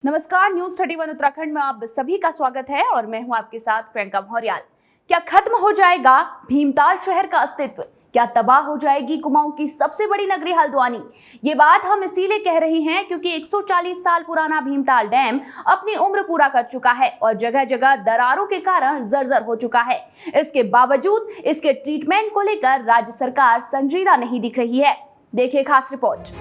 नमस्कार, न्यूज 31 उत्तराखंड में आप सभी का स्वागत है और मैं हूं आपके साथ प्रियंका भौरियाल। क्या खत्म हो जाएगा भीमताल शहर का अस्तित्व? क्या तबाह हो जाएगी कुमाऊं की सबसे बड़ी नगरी हल्द्वानी? ये बात हम इसीलिए कह रहे हैं क्योंकि 140 साल पुराना भीमताल डैम अपनी उम्र पूरा कर चुका है और जगह जगह दरारों के कारण जर्जर हो चुका है। इसके बावजूद इसके ट्रीटमेंट को लेकर राज्य सरकार संजीदा नहीं दिख रही है। देखिए खास रिपोर्ट।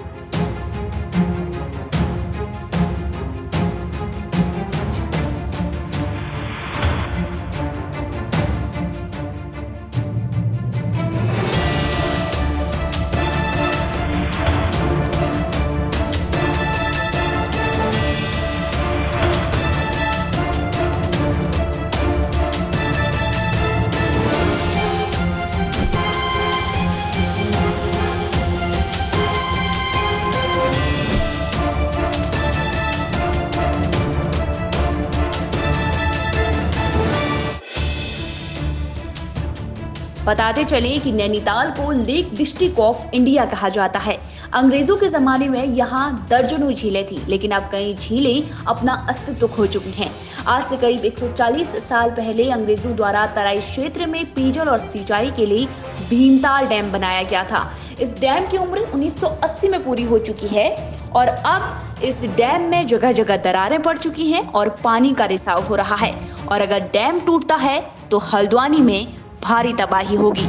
बताते चले कि नैनीताल को लेक डिस्ट्रिक्ट ऑफ इंडिया कहा जाता है। अंग्रेजों के जमाने में यहाँ दर्जनों झीलें थी, लेकिन अब कई झीलें अपना अस्तित्व खो चुकी हैं। आज से करीब 140 साल पहले अंग्रेजों द्वारा तराई क्षेत्र में पेयजल और सिंचाई के लिए भीमताल डैम बनाया गया था। इस डैम की उम्र 1980 में पूरी हो चुकी है और अब इस डैम में जगह जगह दरारें पड़ चुकी हैं और पानी का रिसाव हो रहा है। और अगर डैम टूटता है तो हल्द्वानी में भारी तबाही होगी।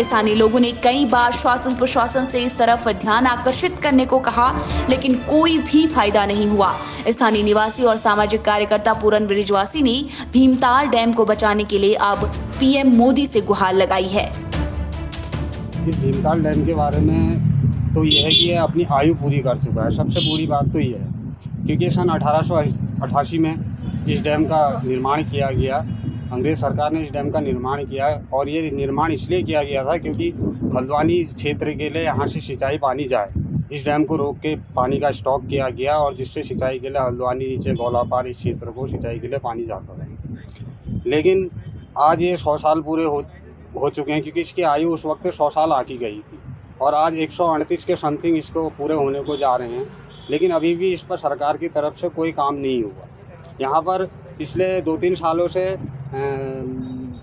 स्थानीय लोगों ने कई बार शासन प्रशासन से इस तरफ ध्यान आकर्षित करने को कहा, लेकिन कोई भी फायदा नहीं हुआ। स्थानीय निवासी और सामाजिक कार्यकर्ता पूरन ब्रिजवासी ने भीमताल डैम को बचाने के लिए अब पीएम मोदी से गुहार लगाई है। इस भीमताल डैम के बारे में तो ये है कि ये अपनी आयु पूरी कर चुका है। सबसे बुरी बात तो ये है क्योंकि सन 1888 में इस डैम का निर्माण किया गया। अंग्रेज सरकार ने इस डैम का निर्माण किया और ये निर्माण इसलिए किया गया था क्योंकि हल्द्वानी क्षेत्र के लिए यहाँ से सिंचाई पानी जाए। इस डैम को रोक के पानी का स्टॉक किया गया और जिससे सिंचाई के लिए हल्द्वानी नीचे गौलापार इस क्षेत्र को सिंचाई के लिए पानी जाता है। लेकिन आज ये 100 साल पूरे हो चुके हैं क्योंकि इसकी आयु उस वक्त 100 साल आकी गई थी और आज 138 के समथिंग इसको पूरे होने को जा रहे हैं। लेकिन अभी भी इस पर सरकार की तरफ से कोई काम नहीं हुआ। यहाँ पर पिछले 2-3 सालों से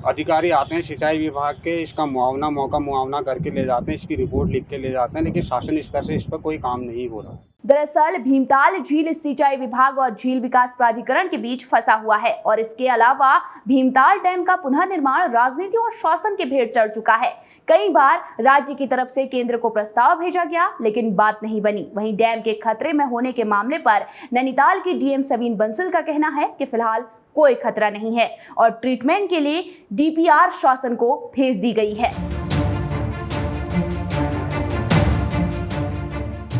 अधिकारी आते हैं सिंचाई विभाग के, इसका मुआवना करके ले जाते हैं, इसकी रिपोर्ट लिख के ले जाते हैं, लेकिन शासन स्तर से इस पर कोई काम नहीं हो रहा। दरअसल भीमताल झील सिंचाई विभाग और झील विकास प्राधिकरण के बीच फंसा हुआ है और इसके अलावा भीमताल डैम का पुनः निर्माण राजनीति और शासन के भेंट चढ़ चुका है। कई बार राज्य की तरफ से केंद्र को प्रस्ताव भेजा गया, लेकिन बात नहीं बनी। वहीं डैम के खतरे में होने के मामले पर नैनीताल की डीएम सवीन बंसल का कहना है कि फिलहाल कोई खतरा नहीं है और ट्रीटमेंट के लिए डीपीआर शासन को भेज दी गई है।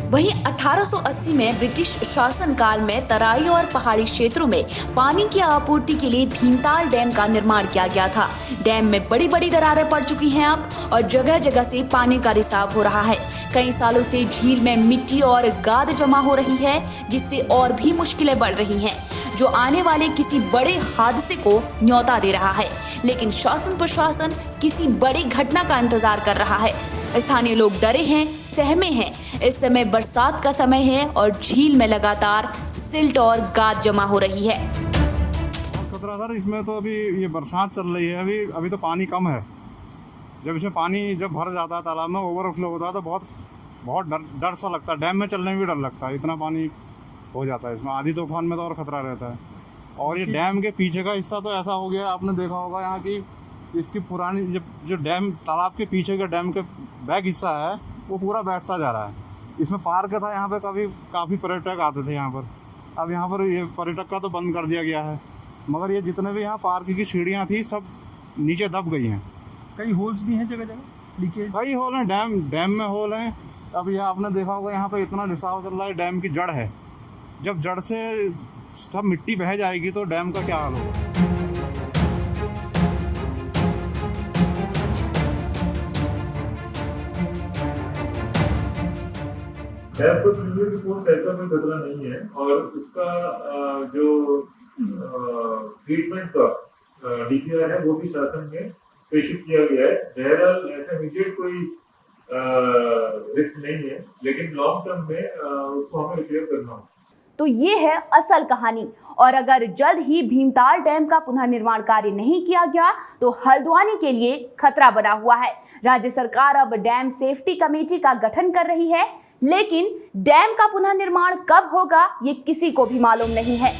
वहीं 1880 में ब्रिटिश शासन काल में तराई और पहाड़ी क्षेत्रों में पानी की आपूर्ति के लिए भीमताल डैम का निर्माण किया गया था। डैम में बड़ी बड़ी दरारें पड़ चुकी हैं अब और जगह जगह से पानी का रिसाव हो रहा है। कई सालों से झील में मिट्टी और गाद जमा हो रही है, जिससे और भी मुश्किलें बढ़ रही हैं, जो आने वाले किसी बड़े हादसे को न्योता दे रहा है। लेकिन शासन प्रशासन किसी बड़ी घटना का इंतजार कर रहा है। स्थानीय लोग डरे हैं, सहमे हैं। इस समय बरसात का समय है और झील में लगातार सिल्ट और गाद जमा हो रही है। खतरा सर इसमें तो अभी ये बरसात चल रही है, अभी तो पानी कम है। जब इसमें पानी जब भर जाता है, तालाब में ओवरफ्लो होता है तो बहुत डर सा लगता है। डैम में चलने में भी डर लगता है, इतना पानी हो जाता है इसमें। आधी तूफान में तो और खतरा रहता है। और ये डैम के पीछे का हिस्सा तो ऐसा हो गया, आपने देखा होगा यहाँ की इसकी पुरानी जो डैम तालाब के पीछे का डैम के बैक हिस्सा है वो पूरा बैठता जा रहा है। इसमें पार्क था, यहाँ पे काफ़ी पर्यटक आते थे यहाँ पर। अब यहाँ पर ये पर्यटक का तो बंद कर दिया गया है, मगर ये जितने भी यहाँ पार्क की सीढ़ियाँ थी सब नीचे दब गई हैं। कई होल्स भी हैं जगह जगह लीकेज, कई होल हैं, डैम में होल हैं। अब यह आपने देखा होगा यहाँ पे इतना रिसाव चल रहा है, डैम की जड़ है। जब जड़ से सब मिट्टी बह जाएगी तो डैम का क्या हाल होगा। डैम पर प्रीवियस रिपोर्ट्स ऐसा कोई खतरा नहीं है और इसका जो ट्रीटमेंट का डीपीआर है वो भी शासन में प्रेषित किया गया है। बहरहाल ऐसा इमीडिएट कोई रिस्क नहीं है, लेकिन लॉन्ग टर्म में उसको हमें रिपेयर करना होगा। तो ये है असल कहानी। और अगर जल्द ही भीमताल डैम का पुनर्निर्माण कार्य नहीं किया गया तो हल्द्वानी के लिए खतरा बना हुआ है। राज्य सरकार अब डैम सेफ्टी कमेटी का गठन कर रही है, लेकिन डैम का पुनर्निर्माण कब होगा ये किसी को भी मालूम नहीं है।